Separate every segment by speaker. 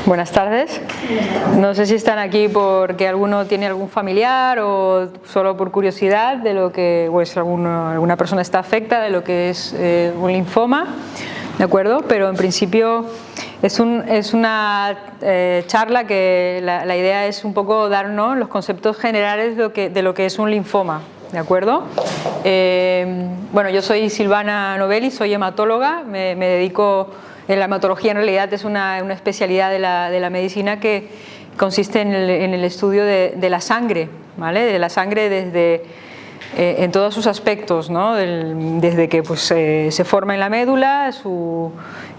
Speaker 1: Buenas tardes. No sé si están aquí porque alguno tiene algún familiar o solo por curiosidad de lo que, pues alguna persona está afecta de lo que es un linfoma, ¿de acuerdo? Pero en principio es una charla que la idea es un poco darnos los conceptos generales de lo que es un linfoma, ¿de acuerdo? Bueno, yo soy Silvana Novelli, soy hematóloga, me dedico. La hematología en realidad es una especialidad de la medicina que consiste en el estudio de la sangre, ¿vale? De la sangre en todos sus aspectos, ¿no? Desde que pues, se forma en la médula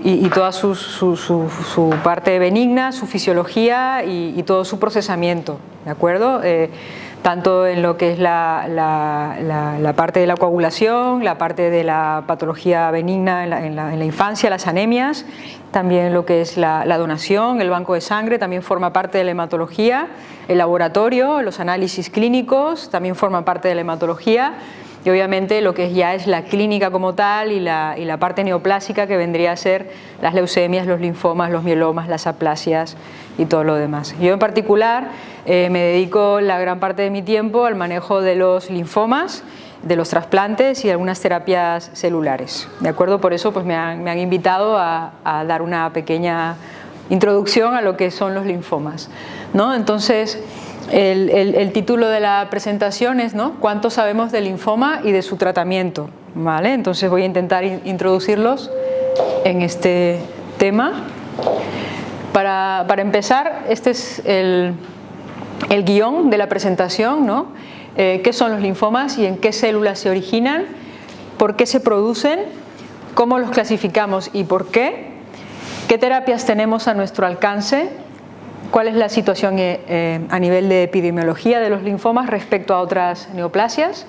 Speaker 1: y toda su parte benigna, su fisiología y todo su procesamiento, ¿de acuerdo? Tanto en lo que es la parte de la coagulación, la parte de la patología benigna en la infancia, las anemias, también lo que es la donación, el banco de sangre, también forma parte de la hematología, el laboratorio, los análisis clínicos, también forman parte de la hematología, y obviamente lo que ya es la clínica como tal y la parte neoplásica que vendría a ser las leucemias, los linfomas, los mielomas, las aplasias y todo lo demás. Yo en particular me dedico la gran parte de mi tiempo al manejo de los linfomas, de los trasplantes y algunas terapias celulares, ¿de acuerdo? Por eso pues me han invitado a dar una pequeña introducción a lo que son los linfomas, ¿no? Entonces el título de la presentación es, ¿no?, ¿cuánto sabemos del linfoma y de su tratamiento? ¿Vale? Entonces voy a intentar introducirlos en este tema. Para empezar, este es el guión de la presentación, ¿no? ¿Qué son los linfomas y en qué células se originan? ¿Por qué se producen? ¿Cómo los clasificamos y por qué? ¿Qué terapias tenemos a nuestro alcance? ¿Cuál es la situación a nivel de epidemiología de los linfomas respecto a otras neoplasias?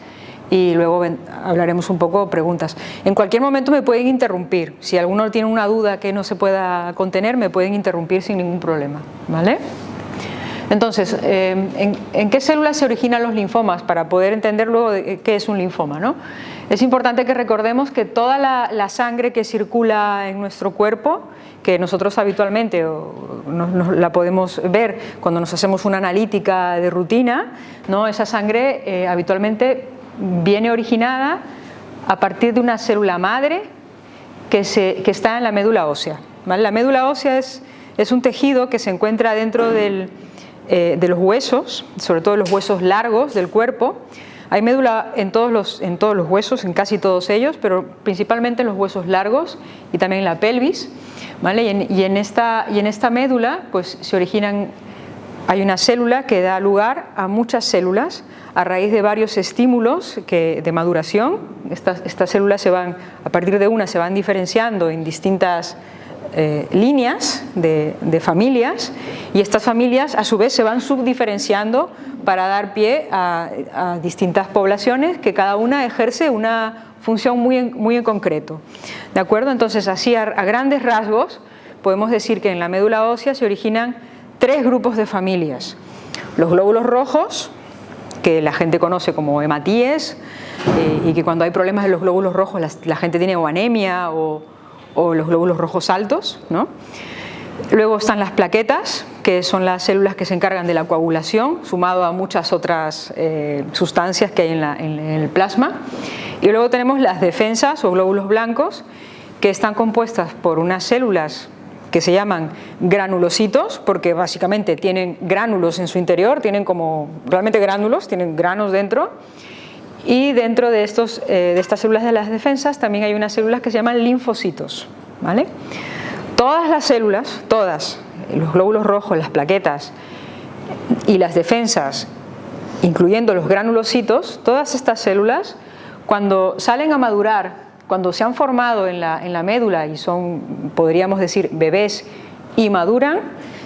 Speaker 1: Y luego hablaremos un poco preguntas. En cualquier momento me pueden interrumpir. Si alguno tiene una duda que no se pueda contener, me pueden interrumpir sin ningún problema, ¿vale? Entonces, ¿en qué células se originan los linfomas? Para poder entender luego qué es un linfoma, ¿no? Es importante que recordemos que toda la sangre que circula en nuestro cuerpo, que nosotros habitualmente la podemos ver cuando nos hacemos una analítica de rutina, ¿no? Esa sangre habitualmente viene originada a partir de una célula madre que está en la médula ósea, ¿vale? La médula ósea es un tejido que se encuentra dentro de los huesos, sobre todo los huesos largos del cuerpo. Hay médula en todos los huesos, en casi todos ellos, pero principalmente en los huesos largos y también en la pelvis, ¿vale? Y en esta médula pues hay una célula que da lugar a muchas células a raíz de varios estímulos de maduración. Estas células a partir de una se van diferenciando en distintas líneas de familias, y estas familias a su vez se van subdiferenciando para dar pie a distintas poblaciones que cada una ejerce una función muy en concreto, ¿de acuerdo? Entonces, así a grandes rasgos podemos decir que en la médula ósea se originan 3 grupos de familias: los glóbulos rojos, que la gente conoce como hematíes, y que cuando hay problemas de los glóbulos rojos la gente tiene o anemia o los glóbulos rojos altos, ¿no? Luego están las plaquetas, que son las células que se encargan de la coagulación, sumado a muchas otras sustancias que hay en el plasma. Y luego tenemos las defensas o glóbulos blancos, que están compuestas por unas células que se llaman granulocitos, porque básicamente tienen gránulos en su interior, tienen como realmente gránulos, tienen granos dentro. Y dentro de estas células de las defensas también hay unas células que se llaman linfocitos, ¿vale? Todas las células, todas, los glóbulos rojos, las plaquetas y las defensas, incluyendo los granulocitos, todas estas células, cuando salen a madurar, cuando se han formado en la médula y son, podríamos decir, bebés y maduran,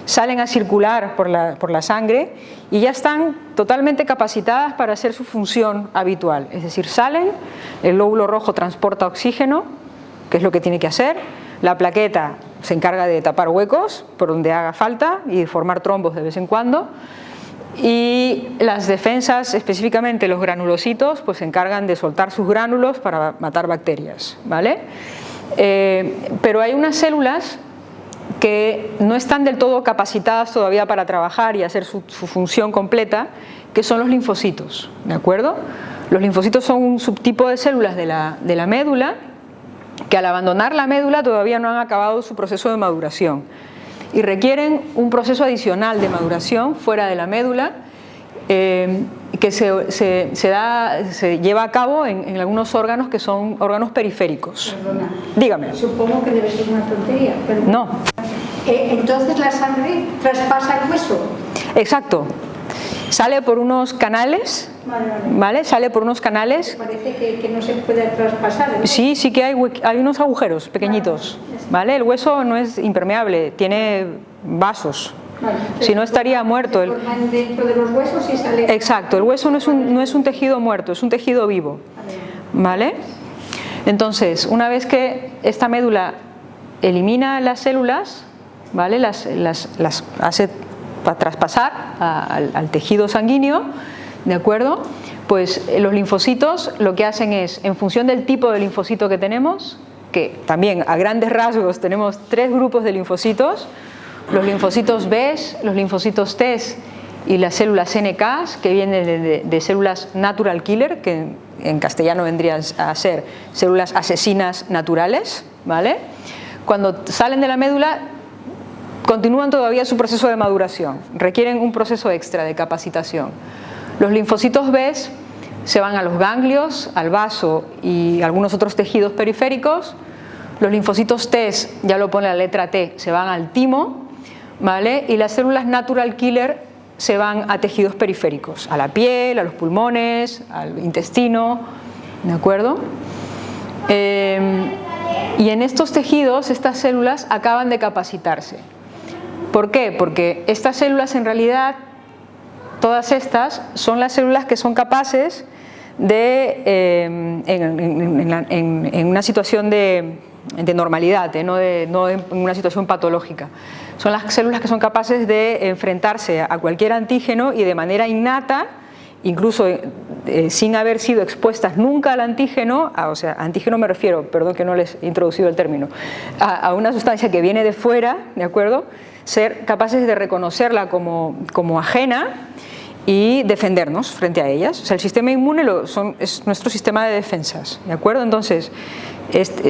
Speaker 1: salen a circular por la sangre y ya están totalmente capacitadas para hacer su función habitual. Es decir, salen, el glóbulo rojo transporta oxígeno, que es lo que tiene que hacer, la plaqueta se encarga de tapar huecos por donde haga falta y de formar trombos de vez en cuando, y las defensas, específicamente los granulocitos, pues se encargan de soltar sus gránulos para matar bacterias, ¿vale? Pero hay unas células que no están del todo capacitadas todavía para trabajar y hacer su función completa, que son los linfocitos, ¿de acuerdo? Los linfocitos son un subtipo de células de la médula que al abandonar la médula todavía no han acabado su proceso de maduración y requieren un proceso adicional de maduración fuera de la médula que se lleva a cabo en algunos órganos que son órganos periféricos.
Speaker 2: Perdona.
Speaker 1: Dígame.
Speaker 2: Supongo que debe ser una tontería. Pero...
Speaker 1: No.
Speaker 2: Entonces la sangre traspasa el hueso.
Speaker 1: Exacto. Sale por unos canales, ¿vale? Sale por unos canales.
Speaker 2: Parece que no se puede traspasar, ¿no?
Speaker 1: Sí, sí que hay unos agujeros pequeñitos, ¿vale? El hueso no es impermeable, tiene vasos.
Speaker 2: Vale.
Speaker 1: Si no estaría muerto.
Speaker 2: Se forman dentro de los huesos y sale...
Speaker 1: Exacto, el hueso no es un tejido muerto, es un tejido vivo, ¿vale? Entonces, una vez que esta médula elimina las células, ¿vale? Las hace para traspasar al tejido sanguíneo, ¿de acuerdo? Pues los linfocitos lo que hacen es, en función del tipo de linfocito que tenemos, que también a grandes rasgos tenemos 3 grupos de linfocitos, los linfocitos B, los linfocitos T y las células NK, que vienen de células natural killer, que en castellano vendrían a ser células asesinas naturales, ¿vale? Cuando salen de la médula continúan todavía su proceso de maduración, requieren un proceso extra de capacitación. Los linfocitos B se van a los ganglios, al vaso y algunos otros tejidos periféricos. Los linfocitos T, ya lo pone la letra T, se van al timo, ¿vale? Y las células natural killer se van a tejidos periféricos, a la piel, a los pulmones, al intestino, ¿de acuerdo? Y en estos tejidos, estas células acaban de capacitarse. ¿Por qué? Porque estas células en realidad, todas estas, son las células que son capaces de, en una situación de normalidad, no en una situación patológica, son las células que son capaces de enfrentarse a cualquier antígeno y de manera innata, incluso sin haber sido expuestas nunca al antígeno, o sea, antígeno me refiero, perdón que no les he introducido el término, a una sustancia que viene de fuera, ¿de acuerdo? Ser capaces de reconocerla como ajena y defendernos frente a ellas. O sea, el sistema inmune es nuestro sistema de defensas, ¿de acuerdo? Entonces,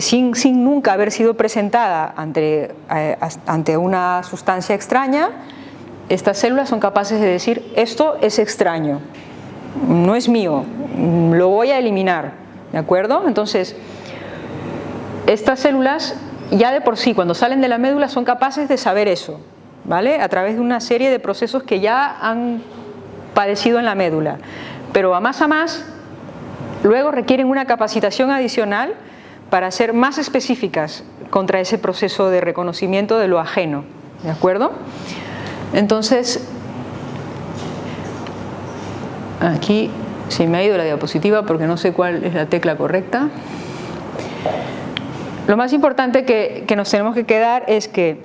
Speaker 1: sin nunca haber sido presentada ante una sustancia extraña, estas células son capaces de decir, esto es extraño, no es mío, lo voy a eliminar, ¿de acuerdo? Entonces, estas células ya de por sí, cuando salen de la médula, son capaces de saber eso, ¿vale? A través de una serie de procesos que ya han padecido en la médula. Pero a más, luego requieren una capacitación adicional para ser más específicas contra ese proceso de reconocimiento de lo ajeno, ¿de acuerdo? Entonces, aquí se me ha ido la diapositiva porque no sé cuál es la tecla correcta. Lo más importante que nos tenemos que quedar es que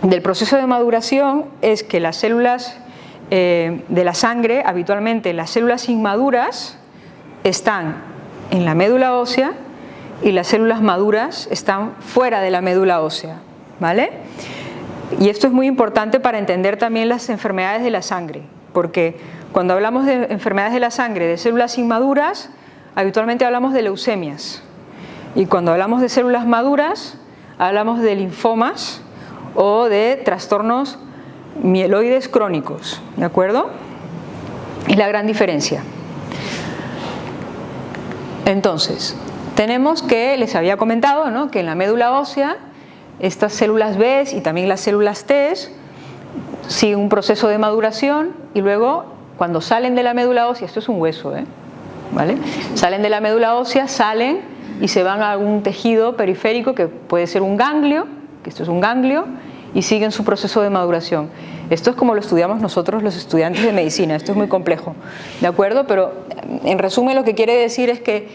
Speaker 1: del proceso de maduración es que las células de la sangre, habitualmente las células inmaduras están en la médula ósea y las células maduras están fuera de la médula ósea, ¿vale? Y esto es muy importante para entender también las enfermedades de la sangre, porque cuando hablamos de enfermedades de la sangre de células inmaduras, habitualmente hablamos de leucemias. Y cuando hablamos de células maduras, hablamos de linfomas o de trastornos mieloides crónicos, ¿de acuerdo? Es la gran diferencia. Entonces, tenemos que, les había comentado, ¿no?, que en la médula ósea, estas células B y también las células T siguen un proceso de maduración y luego, cuando salen de la médula ósea, esto es un hueso, ¿vale? Salen de la médula ósea, salen y se van a algún tejido periférico que puede ser un ganglio, que esto es un ganglio, y siguen su proceso de maduración. Esto es como lo estudiamos nosotros los estudiantes de medicina, esto es muy complejo, ¿de acuerdo? Pero en resumen lo que quiere decir es que,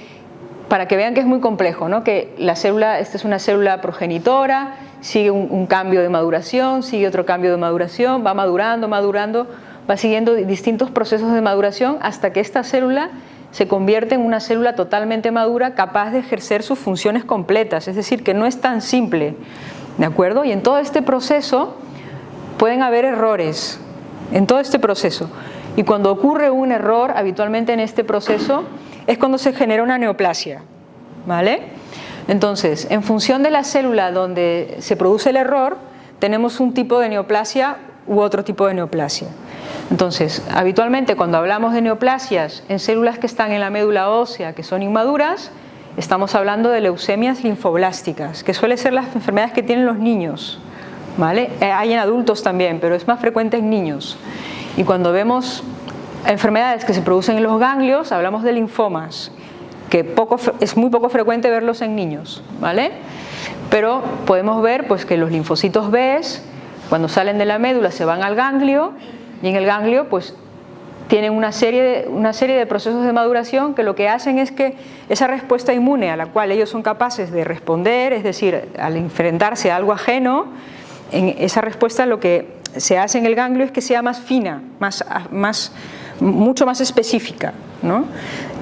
Speaker 1: para que vean que es muy complejo, ¿no?, que la célula, esta es una célula progenitora, sigue un cambio de maduración, sigue otro cambio de maduración, va madurando, va siguiendo distintos procesos de maduración hasta que esta célula se convierte en una célula totalmente madura capaz de ejercer sus funciones completas, es decir, que no es tan simple ¿de acuerdo? Y en todo este proceso pueden haber errores, en todo este proceso. Y cuando ocurre un error, habitualmente en este proceso, es cuando se genera una neoplasia, ¿vale? Entonces, en función de la célula donde se produce el error, tenemos un tipo de neoplasia u otro tipo de neoplasia. Entonces, habitualmente cuando hablamos de neoplasias en células que están en la médula ósea, que son inmaduras, estamos hablando de leucemias linfoblásticas, que suelen ser las enfermedades que tienen los niños, ¿vale? Hay en adultos también, pero es más frecuente en niños. Y cuando vemos enfermedades que se producen en los ganglios, hablamos de linfomas, que es muy poco frecuente verlos en niños, ¿vale? Pero podemos ver pues, que los linfocitos B, cuando salen de la médula, se van al ganglio, y en el ganglio pues, tienen una serie de procesos de maduración que lo que hacen es que esa respuesta inmune a la cual ellos son capaces de responder, es decir, al enfrentarse a algo ajeno, en esa respuesta lo que se hace en el ganglio es que sea más fina, mucho más específica, ¿no?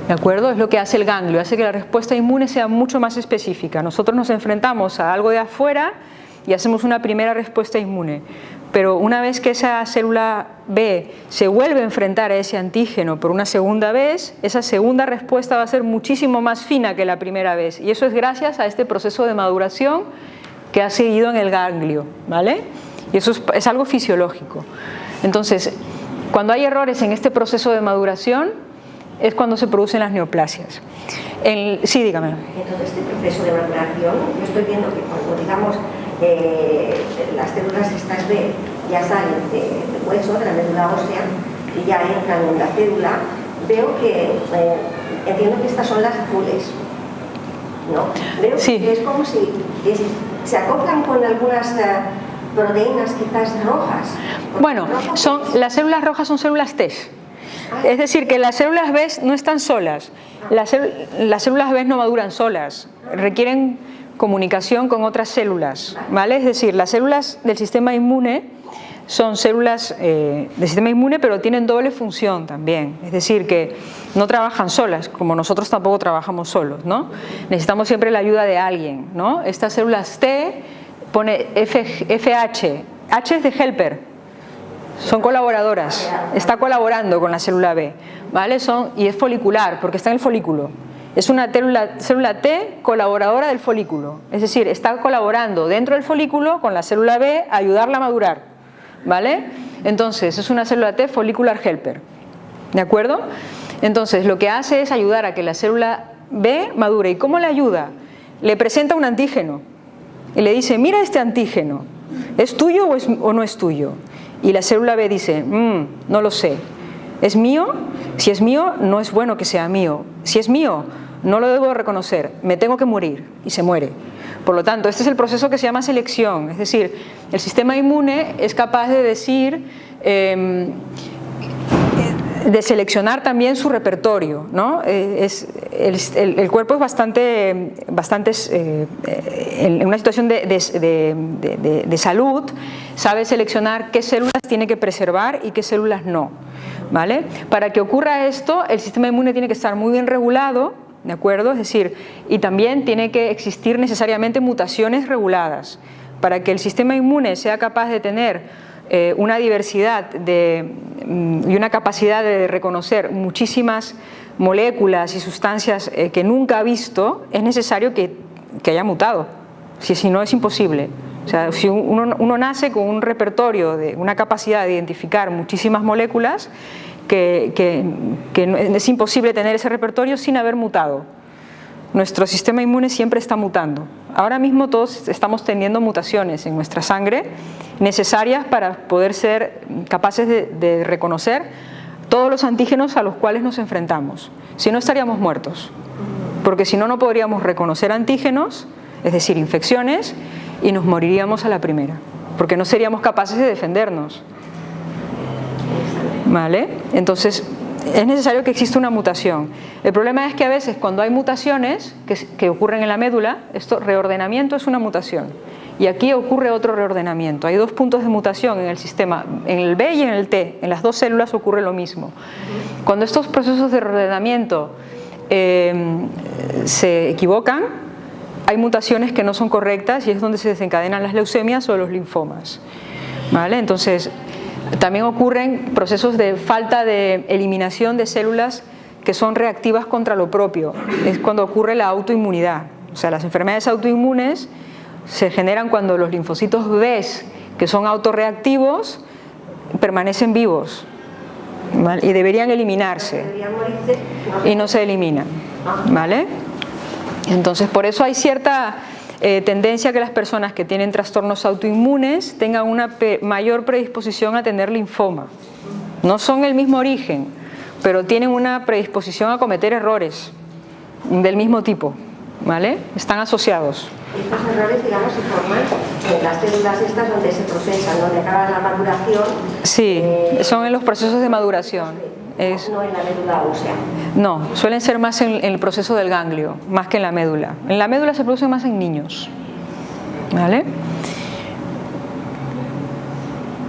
Speaker 1: ¿De acuerdo? Es lo que hace el ganglio, hace que la respuesta inmune sea mucho más específica. Nosotros nos enfrentamos a algo de afuera y hacemos una primera respuesta inmune, pero una vez que esa célula B se vuelve a enfrentar a ese antígeno por una segunda vez, esa segunda respuesta va a ser muchísimo más fina que la primera vez, y eso es gracias a este proceso de maduración que ha seguido en el ganglio, ¿vale? Y eso es algo fisiológico. Entonces, cuando hay errores en este proceso de maduración, es cuando se producen las neoplasias. Sí, dígame.
Speaker 3: En todo este proceso de maduración, yo estoy viendo que cuando, digamos, las células estas B ya salen del hueso, de la médula ósea, y ya entran en la célula, veo que, entiendo que estas son las azules, ¿no? Veo
Speaker 1: sí.
Speaker 3: Que es como si se acoplan con algunas proteínas quizás rojas.
Speaker 1: Bueno, las células rojas son células T. Es decir, que las células B no están solas. Las células B no maduran solas, requieren comunicación con otras células, ¿vale? Es decir, las células del sistema inmune son células del sistema inmune, pero tienen doble función también. Es decir, que no trabajan solas, como nosotros tampoco trabajamos solos, ¿no? Necesitamos siempre la ayuda de alguien, ¿no? Estas células T pone FH, H es de helper, son colaboradoras, está colaborando con la célula B, ¿vale? Y es folicular, porque está en el folículo. Es una célula T colaboradora del folículo, es decir, está colaborando dentro del folículo con la célula B a ayudarla a madurar, ¿vale? Entonces, es una célula T follicular helper, ¿de acuerdo? Entonces, lo que hace es ayudar a que la célula B madure. ¿Y cómo le ayuda? Le presenta un antígeno y le dice, mira este antígeno, ¿es tuyo o no es tuyo? Y la célula B dice, no lo sé, ¿es mío? Si es mío, no es bueno que sea mío. Si es mío, no lo debo reconocer, me tengo que morir, y se muere. Por lo tanto, este es el proceso que se llama selección, es decir, el sistema inmune es capaz de decir, de seleccionar también su repertorio, ¿no? El cuerpo es bastante en una situación de salud, sabe seleccionar qué células tiene que preservar y qué células no, ¿vale? Para que ocurra esto, el sistema inmune tiene que estar muy bien regulado, ¿de acuerdo? Es decir, y también tiene que existir necesariamente mutaciones reguladas. Para que el sistema inmune sea capaz de tener una diversidad y una capacidad de reconocer muchísimas moléculas y sustancias que nunca ha visto, es necesario que haya mutado, si no es imposible. O sea, si uno nace con un repertorio, una capacidad de identificar muchísimas moléculas, que es imposible tener ese repertorio sin haber mutado. Nuestro sistema inmune siempre está mutando. Ahora mismo todos estamos teniendo mutaciones en nuestra sangre necesarias para poder ser capaces de reconocer todos los antígenos a los cuales nos enfrentamos. Si no, estaríamos muertos, porque si no, no podríamos reconocer antígenos, es decir, infecciones, y nos moriríamos a la primera, porque no seríamos capaces de defendernos, ¿vale? Entonces, es necesario que exista una mutación. El problema es que a veces cuando hay mutaciones que ocurren en la médula, reordenamiento es una mutación. Y aquí ocurre otro reordenamiento. Hay dos puntos de mutación en el sistema, en el B y en el T. En las dos células ocurre lo mismo. Cuando estos procesos de reordenamiento se equivocan hay mutaciones que no son correctas y es donde se desencadenan las leucemias o los linfomas, ¿vale? Entonces, también ocurren procesos de falta de eliminación de células que son reactivas contra lo propio. Es cuando ocurre la autoinmunidad. O sea, las enfermedades autoinmunes se generan cuando los linfocitos B, que son autorreactivos, permanecen vivos, ¿vale? Y deberían eliminarse y no se eliminan, ¿vale? Entonces, por eso hay cierta tendencia a que las personas que tienen trastornos autoinmunes tengan una mayor predisposición a tener linfoma. No son el mismo origen, pero tienen una predisposición a cometer errores del mismo tipo, ¿vale? Están asociados.
Speaker 3: Estos errores, digamos, se forman en las células estas donde se procesan, donde acaba la maduración.
Speaker 1: Sí, son en los procesos de maduración.
Speaker 3: No en la médula ósea.
Speaker 1: No, suelen ser más en el proceso del ganglio, más que en la médula. En la médula se producen más en niños, ¿vale?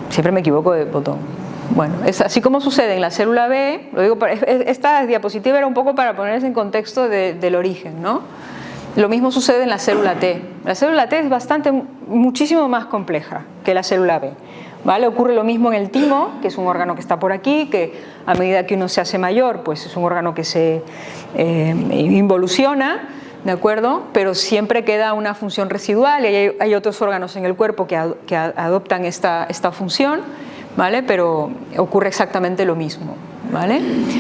Speaker 1: Siempre me equivoco de botón. Bueno, es así como sucede en la célula B. Lo digo, esta diapositiva era un poco para ponerse en contexto del origen, ¿no? Lo mismo sucede en la célula T. La célula T es muchísimo más compleja que la célula B, ¿vale? Ocurre lo mismo en el timo, que es un órgano que está por aquí, que a medida que uno se hace mayor, pues es un órgano que se involuciona, ¿de acuerdo? Pero siempre queda una función residual y hay otros órganos en el cuerpo que adoptan esta función, ¿vale? Pero ocurre exactamente lo mismo, ¿vale?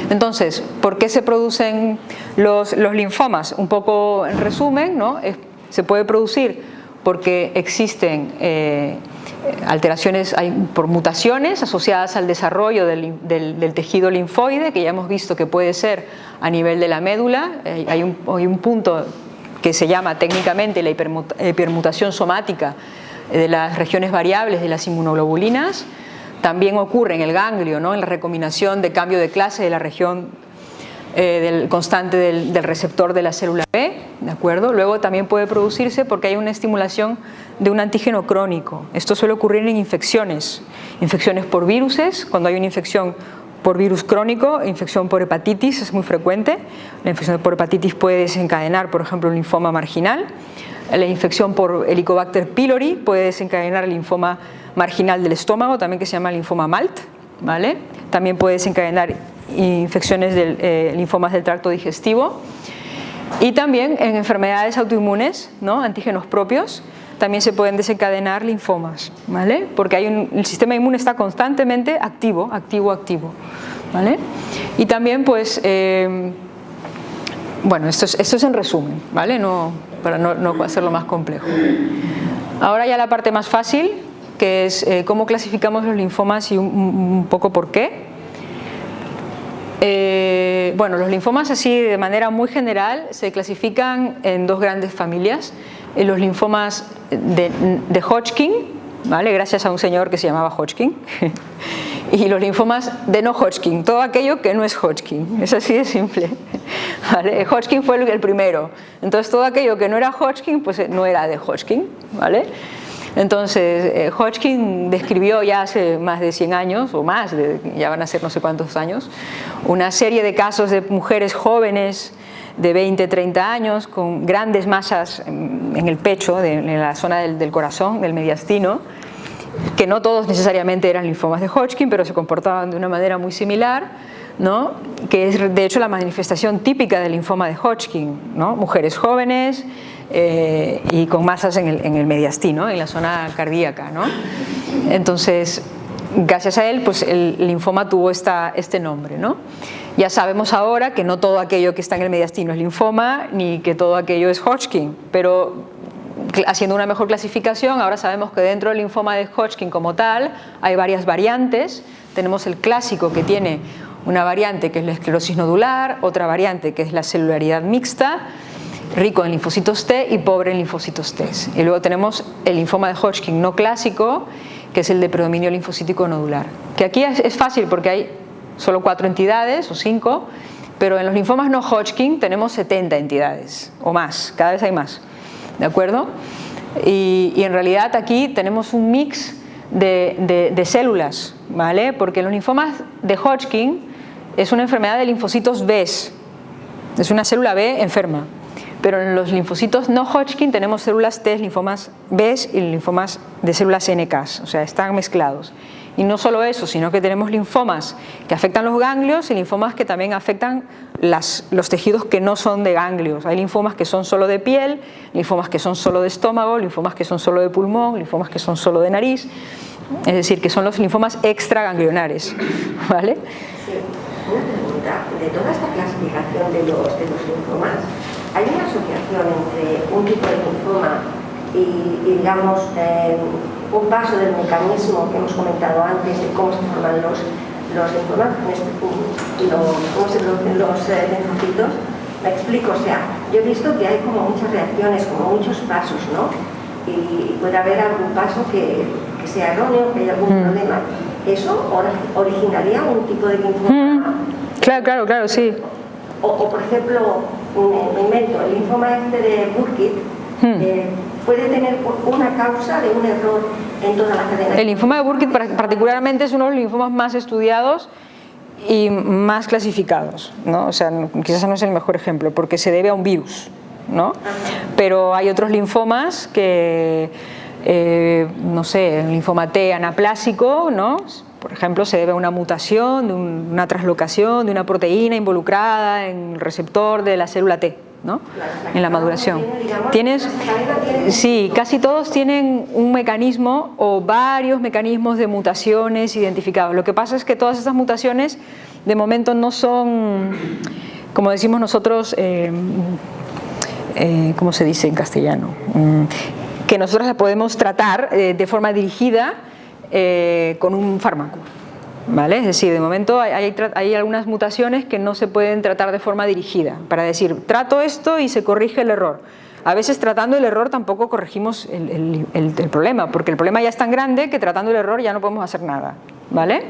Speaker 1: Entonces, ¿por qué se producen los linfomas? Un poco en resumen, ¿no? Se puede producir porque existen alteraciones, por mutaciones asociadas al desarrollo del tejido linfoide, que ya hemos visto que puede ser a nivel de la médula. Hay un punto que se llama técnicamente la hipermutación somática de las regiones variables de las inmunoglobulinas. También ocurre en el ganglio, ¿no? En la recombinación de cambio de clase de la región constante del receptor de la célula B, ¿de acuerdo? Luego también puede producirse porque hay una estimulación de un antígeno crónico. Esto suele ocurrir en infecciones por viruses, cuando hay una infección por virus crónico, infección por hepatitis es muy frecuente. La infección por hepatitis puede desencadenar, por ejemplo, un linfoma marginal. La infección por Helicobacter pylori puede desencadenar el linfoma marginal del estómago, también que se llama linfoma MALT, ¿vale? También puede desencadenar infecciones linfomas del tracto digestivo. Y también en enfermedades autoinmunes, ¿no? Antígenos propios, también se pueden desencadenar linfomas, ¿vale? Porque el sistema inmune está constantemente activo, ¿vale? Y también, pues, bueno, esto es en resumen, ¿vale? Para no hacerlo más complejo. Ahora ya la parte más fácil, que es cómo clasificamos los linfomas y un poco por qué. Bueno, los linfomas así de manera muy general se clasifican en dos grandes familias. Los linfomas de Hodgkin, ¿vale? Gracias a un señor que se llamaba Hodgkin, y los linfomas de no Hodgkin, todo aquello que no es Hodgkin, es así de simple, ¿vale? Hodgkin fue el primero, entonces todo aquello que no era Hodgkin pues no era de Hodgkin, ¿vale? Entonces, Hodgkin describió ya hace más de 100 años, o más, ya van a ser no sé cuántos años, una serie de casos de mujeres jóvenes de 20, 30 años, con grandes masas en el pecho, en la zona del corazón, del mediastino, que no todos necesariamente eran linfomas de Hodgkin, pero se comportaban de una manera muy similar, ¿no? Que es de hecho la manifestación típica del linfoma de Hodgkin, ¿no? Mujeres jóvenes y con masas en el mediastino, en la zona cardíaca, ¿no? Entonces, gracias a él, pues el linfoma tuvo este nombre, ¿no? Ya sabemos ahora que no todo aquello que está en el mediastino es linfoma, ni que todo aquello es Hodgkin, pero haciendo una mejor clasificación, ahora sabemos que dentro del linfoma de Hodgkin como tal hay varias variantes. Tenemos el clásico, que tiene una variante que es la esclerosis nodular, otra variante que es la celularidad mixta, rico en linfocitos T y pobre en linfocitos T. Y luego tenemos el linfoma de Hodgkin no clásico, que es el de predominio linfocítico nodular. Que aquí es fácil porque hay solo 4 entidades o 5, pero en los linfomas no Hodgkin tenemos 70 entidades o más, cada vez hay más, ¿de acuerdo? Y en realidad aquí tenemos un mix de células, ¿vale? Porque los linfomas de Hodgkin es una enfermedad de linfocitos B, es una célula B enferma. Pero en los linfocitos no Hodgkin tenemos células T, linfomas B y linfomas de células NK, o sea, están mezclados. Y no solo eso, sino que tenemos linfomas que afectan los ganglios y linfomas que también afectan los tejidos que no son de ganglios. Hay linfomas que son solo de piel, linfomas que son solo de estómago, linfomas que son solo de pulmón, linfomas que son solo de nariz, es decir, que son los linfomas extraganglionares, ¿vale?
Speaker 3: Sí, una pregunta. De toda esta clasificación de los linfomas, ¿hay una asociación entre un tipo de linfoma y digamos, un paso del mecanismo que hemos comentado antes de cómo se forman los linfomas, cómo se producen los linfocitos? Me explico, o sea, yo he visto que hay como muchas reacciones, como muchos pasos, ¿no? Y puede haber algún paso que sea erróneo, que haya algún problema. ¿Eso originaría un tipo de linfoma?
Speaker 1: Claro, sí.
Speaker 3: O por ejemplo, me invento, el linfoma de Burkitt puede tener una causa de un error en toda la cadena.
Speaker 1: El linfoma de Burkitt particularmente es uno de los linfomas más estudiados y más clasificados, ¿no? O sea, quizás no es el mejor ejemplo porque se debe a un virus, ¿no? Pero hay otros linfomas que, no sé, el linfoma T anaplásico, ¿no? Por ejemplo, se debe a una mutación, de una translocación de una proteína involucrada en el receptor de la célula T, ¿no? En la maduración. Sí, casi todos tienen un mecanismo o varios mecanismos de mutaciones identificados. Lo que pasa es que todas estas mutaciones de momento no son, como decimos nosotros, ¿cómo se dice en castellano? Que nosotros las podemos tratar de forma dirigida con un fármaco, ¿vale? Es decir, de momento hay algunas mutaciones que no se pueden tratar de forma dirigida, para decir, trato esto y se corrige el error. A veces tratando el error tampoco corregimos el problema, porque el problema ya es tan grande que tratando el error ya no podemos hacer nada, ¿vale?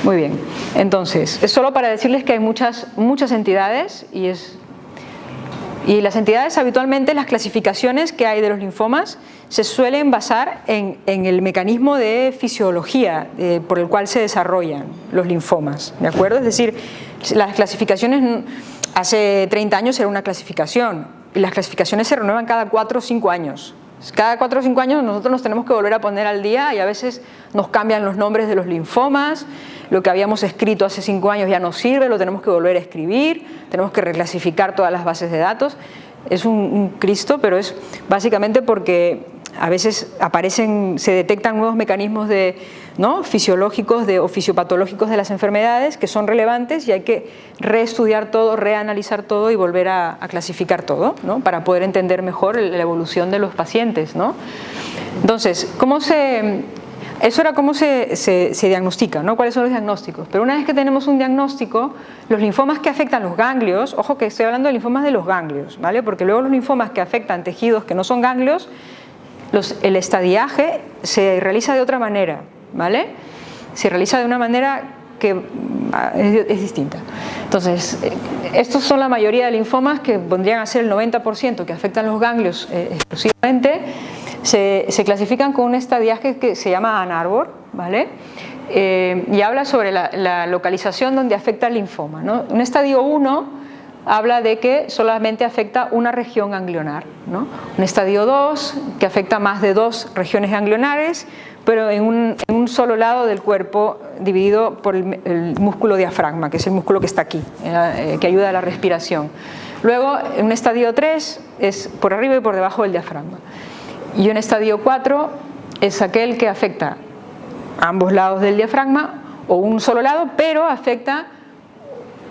Speaker 1: Muy bien, entonces, es solo para decirles que hay muchas entidades y las entidades habitualmente, las clasificaciones que hay de los linfomas se suelen basar en el mecanismo de fisiología por el cual se desarrollan los linfomas, ¿de acuerdo? Es decir, las clasificaciones, hace 30 años era una clasificación y las clasificaciones se renuevan cada 4 o 5 años. Cada 4 o 5 años nosotros nos tenemos que volver a poner al día y a veces nos cambian los nombres de los linfomas, lo que habíamos escrito hace 5 años ya no sirve, lo tenemos que volver a escribir, tenemos que reclasificar todas las bases de datos. Es un Cristo, pero es básicamente porque a veces se detectan nuevos mecanismos fisiológicos o fisiopatológicos de las enfermedades que son relevantes y hay que reestudiar todo, reanalizar todo y volver a clasificar todo, ¿no? Para poder entender mejor la evolución de los pacientes, ¿no? Entonces, eso era cómo se diagnostica, ¿no? ¿Cuáles son los diagnósticos? Pero una vez que tenemos un diagnóstico, los linfomas que afectan los ganglios, ojo que estoy hablando de linfomas de los ganglios, ¿vale? Porque luego los linfomas que afectan tejidos que no son ganglios, el estadiaje se realiza de otra manera, ¿vale? Se realiza de una manera que es distinta. Entonces, estos son la mayoría de linfomas que vendrían a ser el 90% que afectan los ganglios exclusivamente. Se clasifican con un estadiaje que se llama Ann Arbor, ¿vale? Y habla sobre la localización donde afecta el linfoma, ¿no? Un estadio 1 habla de que solamente afecta una región ganglionar, ¿no? Un estadio 2 que afecta más de 2 regiones ganglionares, pero en un solo lado del cuerpo dividido por el músculo diafragma, que es el músculo que está aquí, que ayuda a la respiración. Luego, un estadio 3 es por arriba y por debajo del diafragma. Y un estadio 4 es aquel que afecta a ambos lados del diafragma o un solo lado, pero afecta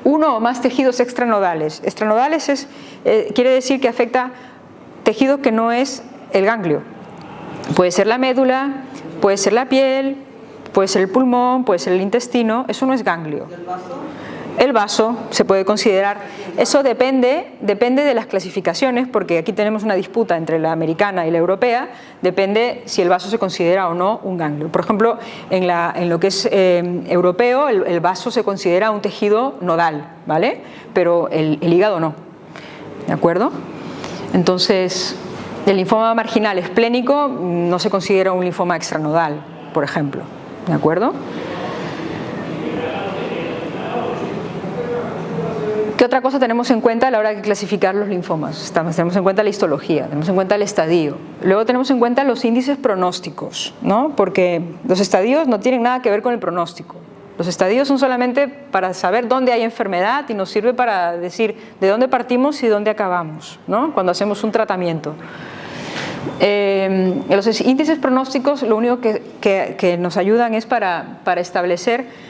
Speaker 1: uno o más tejidos extranodales. Extranodales quiere decir que afecta tejido que no es el ganglio. Puede ser la médula, puede ser la piel, puede ser el pulmón, puede ser el intestino, eso no es ganglio. El vaso se puede considerar, eso depende de las clasificaciones, porque aquí tenemos una disputa entre la americana y la europea, depende si el vaso se considera o no un ganglio. Por ejemplo, en lo que es europeo, el vaso se considera un tejido nodal, ¿vale? Pero el hígado no, ¿de acuerdo? Entonces, el linfoma marginal esplénico no se considera un linfoma extranodal, por ejemplo, ¿de acuerdo? ¿Qué otra cosa tenemos en cuenta a la hora de clasificar los linfomas? Tenemos en cuenta la histología, tenemos en cuenta el estadio. Luego tenemos en cuenta los índices pronósticos, ¿no? Porque los estadios no tienen nada que ver con el pronóstico. Los estadios son solamente para saber dónde hay enfermedad y nos sirve para decir de dónde partimos y dónde acabamos, ¿no? Cuando hacemos un tratamiento. Los índices pronósticos lo único que nos ayudan es para establecer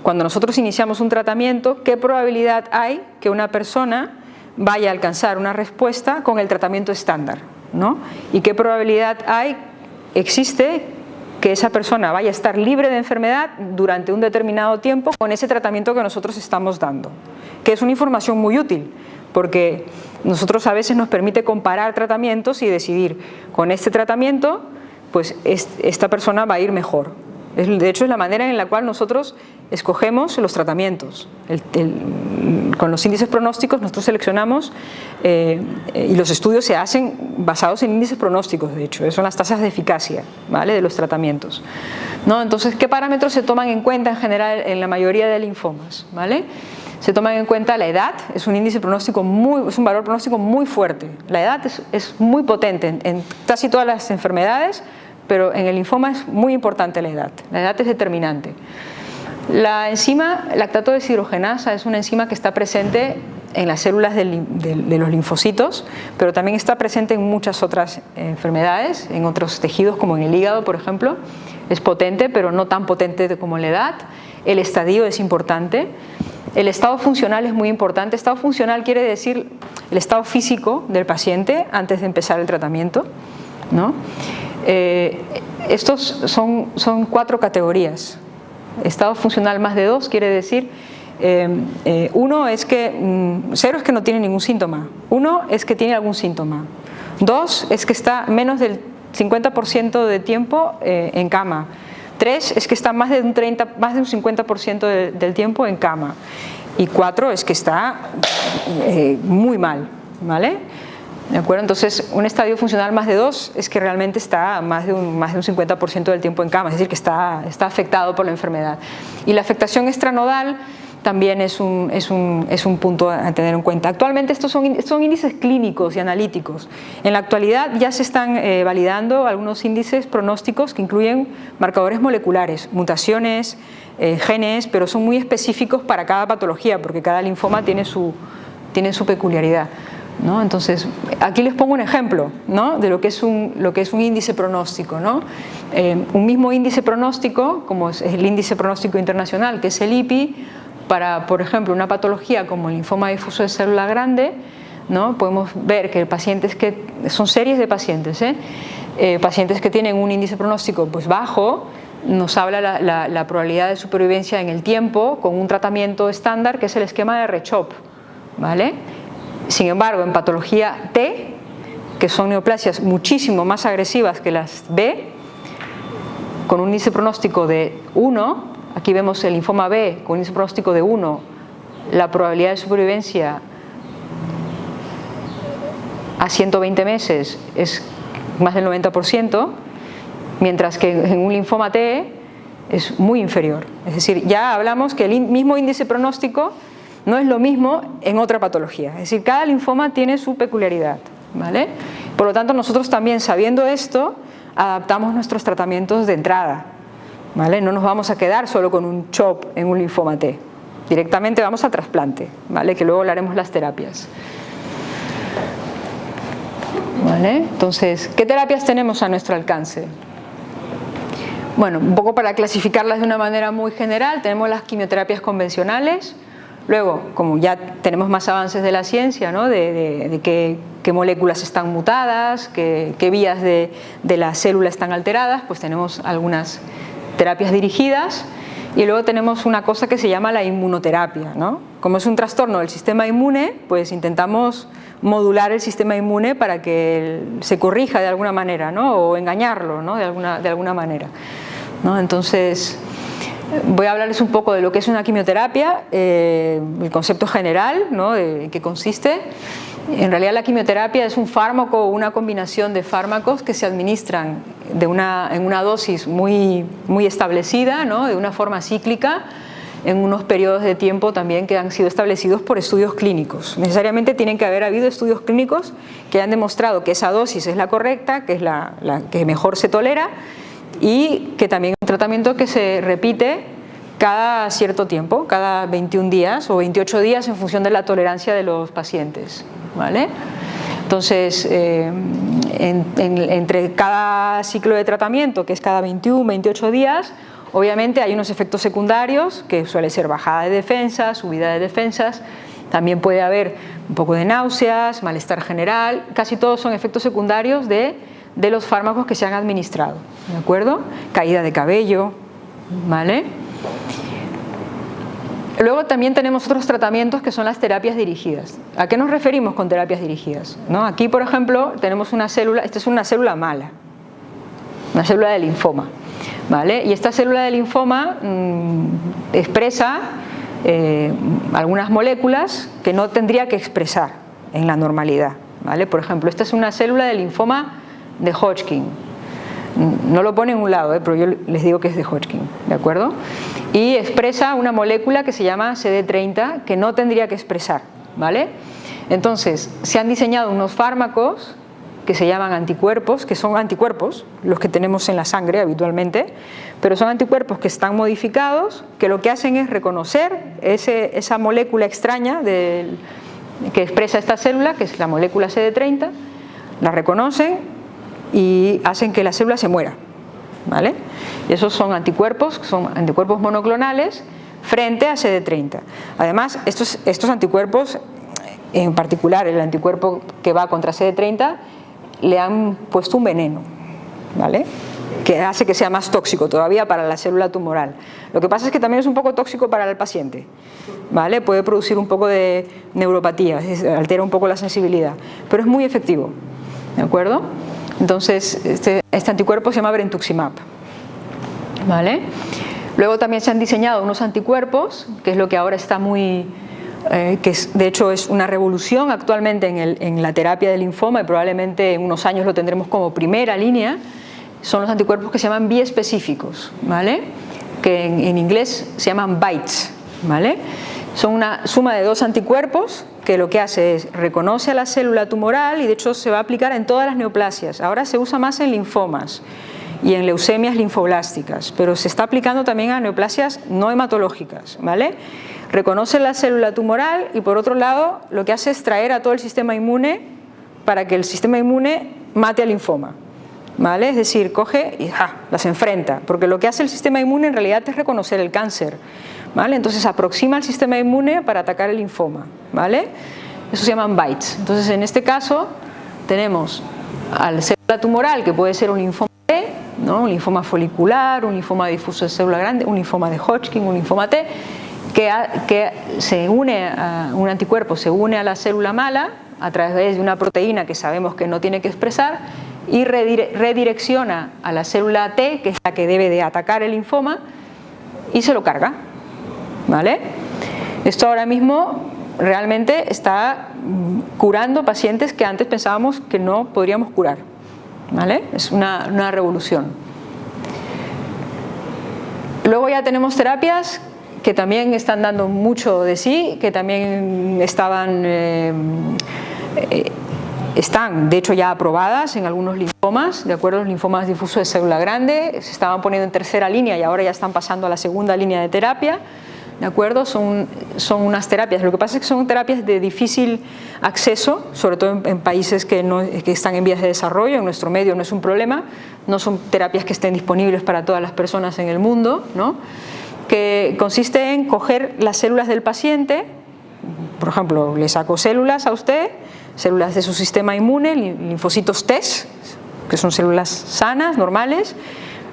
Speaker 1: cuando nosotros iniciamos un tratamiento qué probabilidad hay que una persona vaya a alcanzar una respuesta con el tratamiento estándar, ¿no? Y qué probabilidad existe que esa persona vaya a estar libre de enfermedad durante un determinado tiempo con ese tratamiento que nosotros estamos dando, que es una información muy útil, porque nosotros a veces nos permite comparar tratamientos y decidir, con este tratamiento, pues esta persona va a ir mejor. De hecho, es la manera en la cual nosotros escogemos los tratamientos. Con los índices pronósticos nosotros seleccionamos y los estudios se hacen basados en índices pronósticos, de hecho, son las tasas de eficacia, ¿vale?, de los tratamientos, ¿no? Entonces, ¿qué parámetros se toman en cuenta en general en la mayoría de linfomas? ¿Vale? Se toman en cuenta la edad, es un índice pronóstico es un valor pronóstico muy fuerte. La edad es muy potente en casi todas las enfermedades, pero en el linfoma es muy importante la edad. La edad es determinante. La enzima lactato deshidrogenasa es una enzima que está presente en las células de los linfocitos, pero también está presente en muchas otras enfermedades, en otros tejidos como en el hígado, por ejemplo. Es potente, pero no tan potente como la edad. El estadio es importante. El estado funcional es muy importante. Estado funcional quiere decir el estado físico del paciente antes de empezar el tratamiento, ¿no? Estos son 4 categorías. Estado funcional más de 2 quiere decir 1 es que 0 es que no tiene ningún síntoma, 1 es que tiene algún síntoma, 2 es que está menos del 50% de tiempo en cama, 3 es que está más de un 50% del tiempo en cama y 4 es que está muy mal, ¿vale? ¿De acuerdo? Entonces, un estadio funcional más de 2 es que realmente está más de un 50% del tiempo en cama, es decir, que está afectado por la enfermedad. Y la afectación extranodal también es un punto a tener en cuenta. Actualmente estos son índices clínicos y analíticos. En la actualidad ya se están validando algunos índices pronósticos que incluyen marcadores moleculares, mutaciones, genes, pero son muy específicos para cada patología, porque cada linfoma tiene su peculiaridad, ¿no? Entonces, aquí les pongo un ejemplo, ¿no?, de lo que es un índice pronóstico, ¿no? Un mismo índice pronóstico, como es el índice pronóstico internacional, que es el IPI, para, por ejemplo, una patología como el linfoma difuso de célula grande, ¿no?, podemos ver que pacientes son series de pacientes, pacientes que tienen un índice pronóstico pues bajo, nos habla la probabilidad de supervivencia en el tiempo con un tratamiento estándar que es el esquema de RCHOP, ¿vale? Sin embargo, en patología T, que son neoplasias muchísimo más agresivas que las B, con un índice pronóstico de 1, aquí vemos el linfoma B con un índice pronóstico de 1, la probabilidad de supervivencia a 120 meses es más del 90%, mientras que en un linfoma T es muy inferior. Es decir, ya hablamos que el mismo índice pronóstico no es lo mismo en otra patología. Es decir, cada linfoma tiene su peculiaridad, ¿vale? Por lo tanto, nosotros también, sabiendo esto, adaptamos nuestros tratamientos de entrada, ¿vale? No nos vamos a quedar solo con un CHOP en un linfoma T. Directamente vamos al trasplante, ¿vale?, que luego haremos las terapias. ¿Vale? Entonces, ¿qué terapias tenemos a nuestro alcance? Bueno, un poco para clasificarlas de una manera muy general, tenemos las quimioterapias convencionales. Luego, como ya tenemos más avances de la ciencia, ¿no?, de qué moléculas están mutadas, qué vías de la célula están alteradas, pues tenemos algunas terapias dirigidas. Y luego tenemos una cosa que se llama la inmunoterapia, ¿no? Como es un trastorno del sistema inmune, pues intentamos modular el sistema inmune para que se corrija de alguna manera, ¿no?, o engañarlo, ¿no?, de alguna manera, ¿no? Entonces, voy a hablarles un poco de lo que es una quimioterapia, el concepto general, ¿no?, de qué consiste. En realidad la quimioterapia es un fármaco o una combinación de fármacos que se administran en una dosis muy establecida, ¿no?, de una forma cíclica, en unos periodos de tiempo también que han sido establecidos por estudios clínicos. Necesariamente tienen que haber habido estudios clínicos que han demostrado que esa dosis es la correcta, que es la que mejor se tolera, y que también es un tratamiento que se repite cada cierto tiempo, cada 21 días o 28 días en función de la tolerancia de los pacientes, ¿vale? Entonces, entre cada ciclo de tratamiento, que es cada 21, 28 días, obviamente hay unos efectos secundarios, que suele ser bajada de defensas, subida de defensas, también puede haber un poco de náuseas, malestar general, casi todos son efectos secundarios de los fármacos que se han administrado, ¿de acuerdo? Caída de cabello, ¿vale? Luego también tenemos otros tratamientos que son las terapias dirigidas. ¿A qué nos referimos con terapias dirigidas? ¿No? Aquí, por ejemplo, tenemos una célula, esta es una célula mala, una célula de linfoma, ¿vale? Y esta célula de linfoma expresa algunas moléculas que no tendría que expresar en la normalidad, ¿vale? Por ejemplo, esta es una célula de linfoma de Hodgkin. No lo pone en un lado, pero yo les digo que es de Hodgkin, ¿de acuerdo? Y expresa una molécula que se llama CD30 que no tendría que expresar, ¿vale? Entonces, se han diseñado unos fármacos que se llaman anticuerpos, que son anticuerpos, los que tenemos en la sangre habitualmente, pero son anticuerpos que están modificados, que lo que hacen es reconocer esa molécula extraña que expresa esta célula, que es la molécula CD30, la reconocen y hacen que la célula se muera, ¿vale? Y esos son anticuerpos monoclonales frente a CD30. Además, estos anticuerpos, en particular el anticuerpo que va contra CD30, le han puesto un veneno, ¿vale? Que hace que sea más tóxico todavía para la célula tumoral. Lo que pasa es que también es un poco tóxico para el paciente, ¿vale? Puede producir un poco de neuropatía, altera un poco la sensibilidad, pero es muy efectivo, ¿de acuerdo? Entonces, este anticuerpo se llama brentuximab, ¿vale? Luego también se han diseñado unos anticuerpos, que es lo que ahora está muy... de hecho es una revolución actualmente en la terapia del linfoma y probablemente en unos años lo tendremos como primera línea. Son los anticuerpos que se llaman biespecíficos, ¿vale? Que en inglés se llaman BiTEs, ¿vale? Son una suma de dos anticuerpos que lo que hace es reconoce a la célula tumoral y de hecho se va a aplicar en todas las neoplasias. Ahora se usa más en linfomas y en leucemias linfoblásticas, pero se está aplicando también a neoplasias no hematológicas, ¿vale? Reconoce la célula tumoral y por otro lado lo que hace es traer a todo el sistema inmune para que el sistema inmune mate al linfoma, ¿vale? Es decir, coge y las enfrenta, porque lo que hace el sistema inmune en realidad es reconocer el cáncer, ¿vale? Entonces aproxima al sistema inmune para atacar el linfoma, ¿vale? Eso se llaman BiTEs. Entonces en este caso tenemos a la célula tumoral, que puede ser un linfoma T, ¿no? Un linfoma folicular, un linfoma difuso de célula grande, un linfoma de Hodgkin, un linfoma T, que se une a un anticuerpo, se une a la célula mala a través de una proteína que sabemos que no tiene que expresar y redirecciona a la célula T, que es la que debe de atacar el linfoma, y se lo carga, ¿vale? Esto ahora mismo realmente está curando pacientes que antes pensábamos que no podríamos curar, ¿vale? Es una revolución. Luego ya tenemos terapias que también están dando mucho de sí, que también están de hecho ya aprobadas en algunos linfomas, de acuerdo, los linfomas difusos de célula grande, se estaban poniendo en tercera línea y ahora ya están pasando a la segunda línea de terapia, de acuerdo, son unas terapias, lo que pasa es que son terapias de difícil acceso, sobre todo en países que están en vías de desarrollo, en nuestro medio no es un problema, no son terapias que estén disponibles para todas las personas en el mundo, ¿no? Que consiste en coger las células del paciente, por ejemplo, le saco células a usted, células de su sistema inmune, linfocitos T, que son células sanas, normales,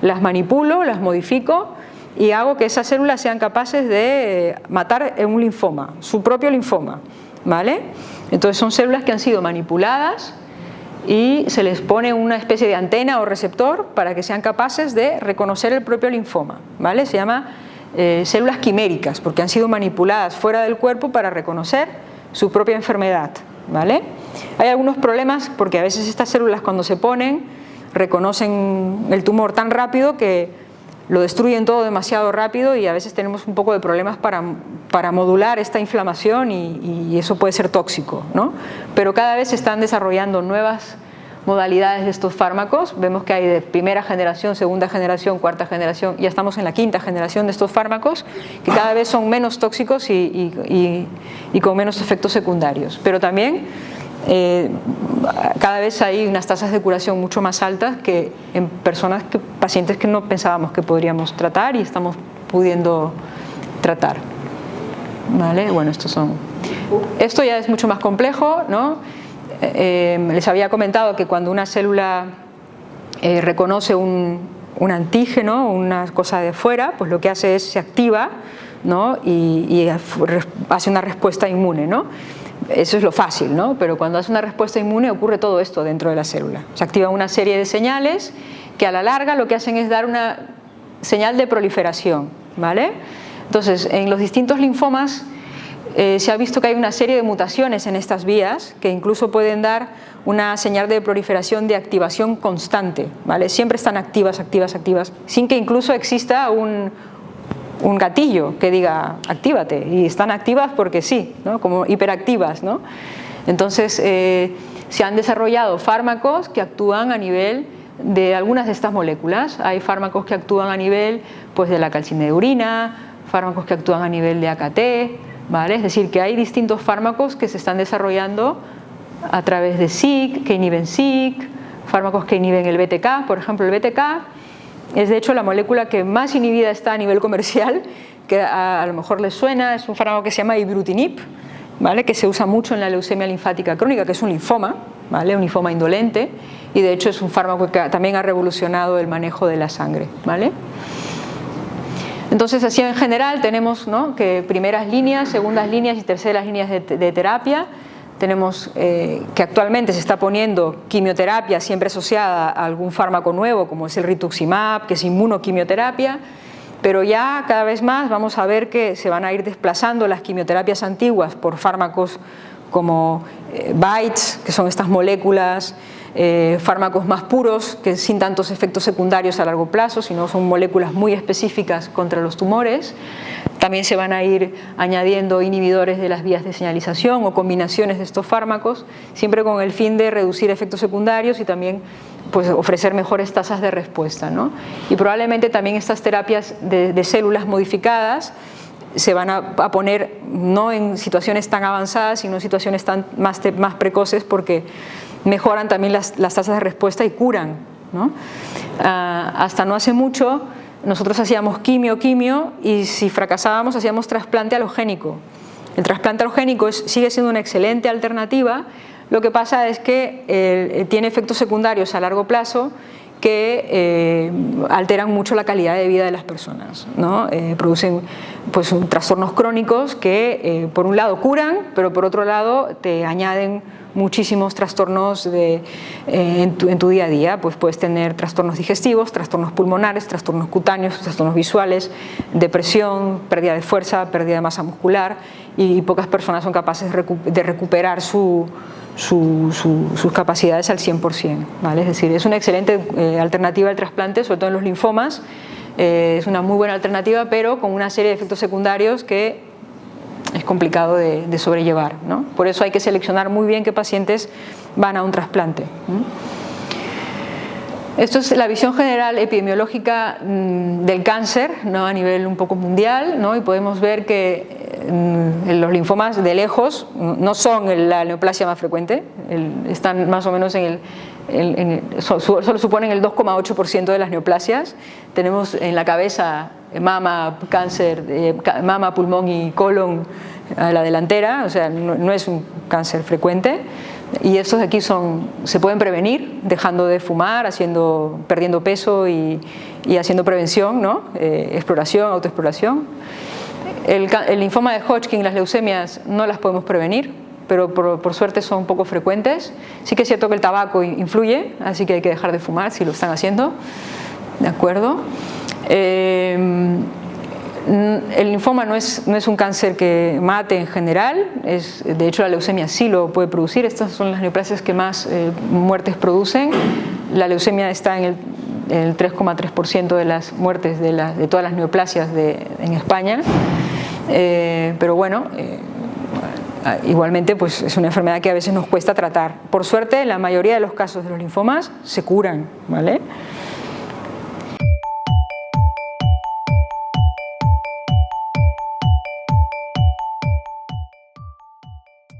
Speaker 1: las manipulo, las modifico y hago que esas células sean capaces de matar un linfoma, su propio linfoma, ¿vale? Entonces son células que han sido manipuladas y se les pone una especie de antena o receptor para que sean capaces de reconocer el propio linfoma, ¿vale? Se llama células quiméricas porque han sido manipuladas fuera del cuerpo para reconocer su propia enfermedad, ¿vale? Hay algunos problemas porque a veces estas células cuando se ponen reconocen el tumor tan rápido que lo destruyen todo demasiado rápido y a veces tenemos un poco de problemas para modular esta inflamación y eso puede ser tóxico, ¿no? Pero cada vez se están desarrollando nuevas modalidades de estos fármacos. Vemos que hay de primera generación, segunda generación, cuarta generación, ya estamos en la quinta generación de estos fármacos que cada vez son menos tóxicos y con menos efectos secundarios. Pero también cada vez hay unas tasas de curación mucho más altas que en pacientes que no pensábamos que podríamos tratar y estamos pudiendo tratar. ¿Vale? Bueno, esto ya es mucho más complejo, ¿no? Les había comentado que cuando una célula reconoce un antígeno, una cosa de fuera, pues lo que hace es se activa, ¿no? y hace una respuesta inmune, ¿no? Eso es lo fácil, ¿no? Pero cuando hace una respuesta inmune ocurre todo esto dentro de la célula. Se activa una serie de señales que a la larga lo que hacen es dar una señal de proliferación, ¿vale? Entonces, en los distintos linfomas se ha visto que hay una serie de mutaciones en estas vías que incluso pueden dar una señal de proliferación de activación constante, ¿vale? Siempre están activas, sin que incluso exista un gatillo que diga actívate, y están activas porque sí, ¿no? Como hiperactivas, ¿no? Entonces se han desarrollado fármacos que actúan a nivel de algunas de estas moléculas. Hay fármacos que actúan a nivel, pues, de la calcineurina, fármacos que actúan a nivel de AKT, ¿vale? Es decir, que hay distintos fármacos que se están desarrollando a través de SIC, que inhiben SIC, fármacos que inhiben el BTK. Por ejemplo, el BTK es de hecho la molécula que más inhibida está a nivel comercial, que a lo mejor les suena. Es un fármaco que se llama ibrutinib, ¿vale? Que se usa mucho en la leucemia linfática crónica, que es un linfoma, ¿vale? Un linfoma indolente, y de hecho es un fármaco que también ha revolucionado el manejo de la sangre, ¿vale? Entonces, así en general tenemos, ¿no?, que primeras líneas, segundas líneas y terceras líneas de terapia. Tenemos que actualmente se está poniendo quimioterapia siempre asociada a algún fármaco nuevo, como es el rituximab, que es inmunoquimioterapia, pero ya cada vez más vamos a ver que se van a ir desplazando las quimioterapias antiguas por fármacos como BiTEs, que son estas moléculas, fármacos más puros, que sin tantos efectos secundarios a largo plazo, sino son moléculas muy específicas contra los tumores. También se van a ir añadiendo inhibidores de las vías de señalización o combinaciones de estos fármacos, siempre con el fin de reducir efectos secundarios y también, pues, ofrecer mejores tasas de respuesta, ¿no? Y probablemente también estas terapias de células modificadas se van a poner no en situaciones tan avanzadas, sino en situaciones más precoces, porque mejoran también las tasas de respuesta y curan, ¿no? Hasta no hace mucho nosotros hacíamos quimio y si fracasábamos hacíamos trasplante halogénico. El trasplante halogénico sigue siendo una excelente alternativa. Lo que pasa es que tiene efectos secundarios a largo plazo que alteran mucho la calidad de vida de las personas, ¿no? Producen, pues, trastornos crónicos que por un lado curan, pero por otro lado te añaden muchísimos trastornos en tu día a día. Pues puedes tener trastornos digestivos, trastornos pulmonares, trastornos cutáneos, trastornos visuales, depresión, pérdida de fuerza, pérdida de masa muscular, y pocas personas son capaces de recuperar sus capacidades al 100%, ¿vale? Es decir, es una excelente alternativa al trasplante, sobre todo en los linfomas. Es una muy buena alternativa, pero con una serie de efectos secundarios que es complicado de sobrellevar, ¿no? Por eso hay que seleccionar muy bien qué pacientes van a un trasplante. Esto es la visión general epidemiológica del cáncer, ¿no?, a nivel un poco mundial, ¿no? Y podemos ver que los linfomas de lejos no son la neoplasia más frecuente, están más o menos solo suponen el 2,8% de las neoplasias. Tenemos en la cabeza mama, cáncer, mama, pulmón y colon a la delantera, o sea, no es un cáncer frecuente. Y estos de aquí se pueden prevenir dejando de fumar, perdiendo peso y haciendo prevención, ¿no? Exploración, autoexploración. El linfoma de Hodgkin, las leucemias, no las podemos prevenir, pero por suerte son poco frecuentes. Sí que es cierto que el tabaco influye, así que hay que dejar de fumar si lo están haciendo, ¿de acuerdo? El linfoma no es un cáncer que mate en general, de hecho la leucemia sí lo puede producir. Estas son las neoplasias que más muertes producen. La leucemia está el 3,3% de las muertes de todas las neoplasias en España, pero bueno, igualmente pues es una enfermedad que a veces nos cuesta tratar. Por suerte, la mayoría de los casos de los linfomas se curan, ¿vale?